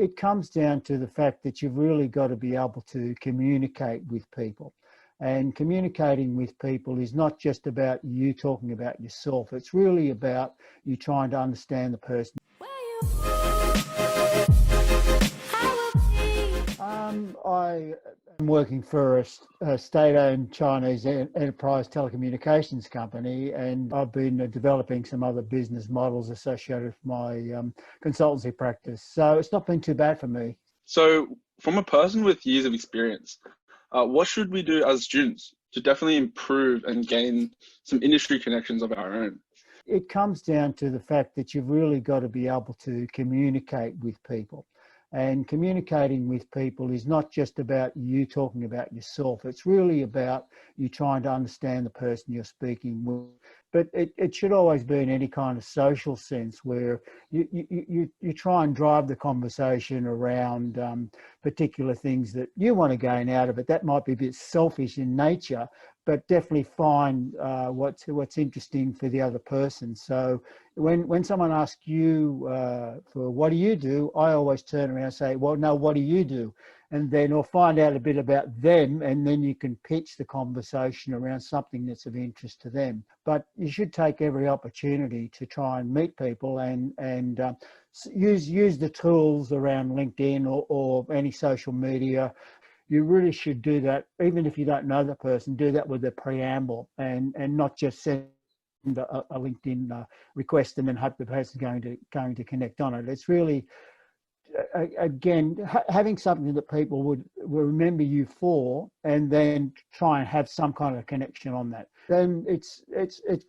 it comes down to the fact that you've really got to be able to communicate with people. And communicating with people is not just about you talking about yourself. It's really about you trying to understand the person. I am working for a state-owned Chinese enterprise telecommunications company, and I've been developing some other business models associated with my consultancy practice. So it's not been too bad for me. So from a person with years of experience, what should we do as students to definitely improve and gain some industry connections of our own? It comes down to the fact that you've really got to be able to communicate with people. And communicating with people is not just about you talking about yourself. It's really about you trying to understand the person you're speaking with. But it should always be in any kind of social sense where you try and drive the conversation around particular things that you want to gain out of it. That might be a bit selfish in nature, but definitely find what's interesting for the other person. So when someone asks you for what do you do, I always turn around and say, well, no, what do you do? And then I'll find out a bit about them, and then you can pitch the conversation around something that's of interest to them. But you should take every opportunity to try and meet people and use the tools around LinkedIn or any social media. You really should do that, even if you don't know the person, do that with a preamble and not just send a LinkedIn request and then hope the person's going to connect on it. It's really, again, having something that people will remember you for, and then try and have some kind of connection on that. Then it's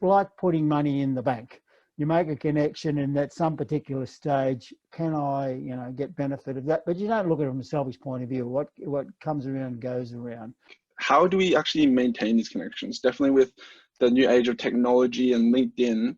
like putting money in the bank. You make a connection, and at some particular stage, can I, get benefit of that? But you don't look at it from a selfish point of view. What comes around goes around. How do we actually maintain these connections? Definitely with the new age of technology and LinkedIn,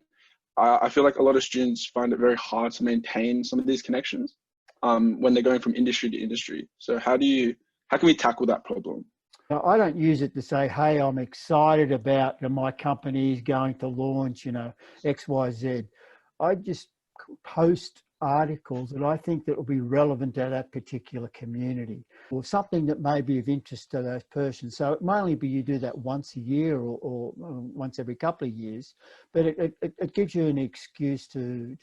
I feel like a lot of students find it very hard to maintain some of these connections when they're going from industry to industry. So how can we tackle that problem? I don't use it to say, hey, I'm excited about my company is going to launch, X, Y, Z. I just post articles that I think that will be relevant to that particular community, or something that may be of interest to those persons. So it may only be you do that once a year or once every couple of years, but it gives you an excuse to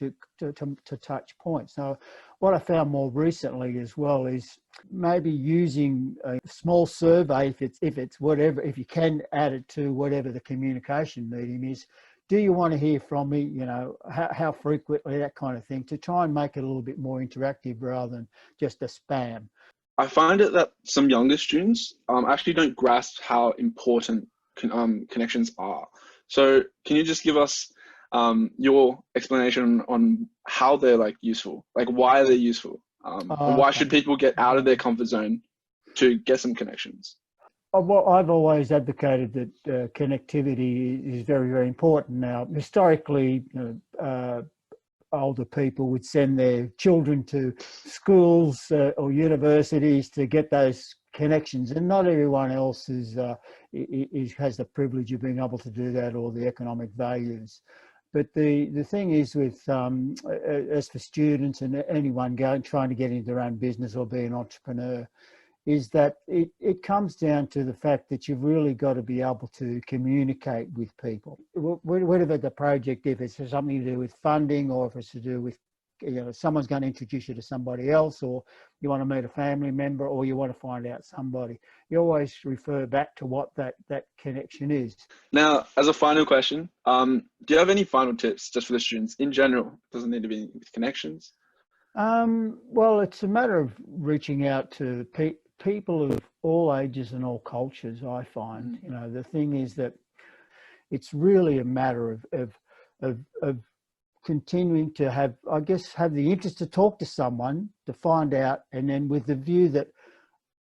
touch points. Now, what I found more recently as well is maybe using a small survey, if it's whatever, if you can add it to whatever the communication medium is. Do you want to hear from me? How frequently, that kind of thing, to try and make it a little bit more interactive rather than just a spam. I find it that some younger students actually don't grasp how important connections are. So can you just give us your explanation on how they're useful, why they're useful, and why should people get out of their comfort zone to get some connections? Well, I've always advocated that connectivity is very, very important. Now, historically, older people would send their children to schools or universities to get those connections, and not everyone else has the privilege of being able to do that, or the economic values. But the thing is, with as for students and anyone trying to get into their own business or be an entrepreneur, is that it comes down to the fact that you've really got to be able to communicate with people. Whatever the project, if it's something to do with funding, or if it's to do with, someone's going to introduce you to somebody else, or you want to meet a family member, or you want to find out somebody, you always refer back to what that connection is. Now, as a final question, do you have any final tips just for the students in general? It doesn't need to be with connections. Well, it's a matter of reaching out to people of all ages and all cultures, I find. The thing is that it's really a matter of continuing to have the interest to talk to someone, to find out, and then with the view that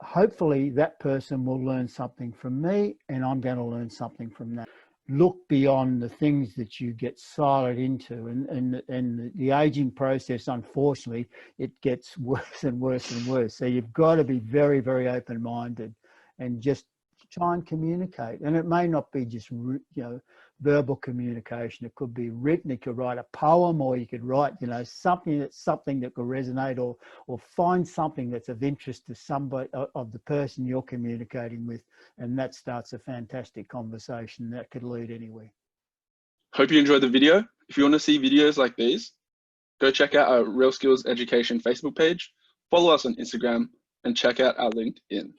hopefully that person will learn something from me and I'm going to learn something from that. Look beyond the things that you get siloed into, and the aging process, unfortunately, it gets worse and worse and worse. So you've got to be very, very open-minded and just try and communicate. And it may not be just verbal communication. It could be written. You could write a poem, or you could write, you know, something that could resonate, or find something that's of interest to somebody, of the person you're communicating with, and that starts a fantastic conversation that could lead anywhere. Hope you enjoyed the video. If you want to see videos like these, go check out our Real Skills Education Facebook page, follow us on Instagram, and check out our LinkedIn.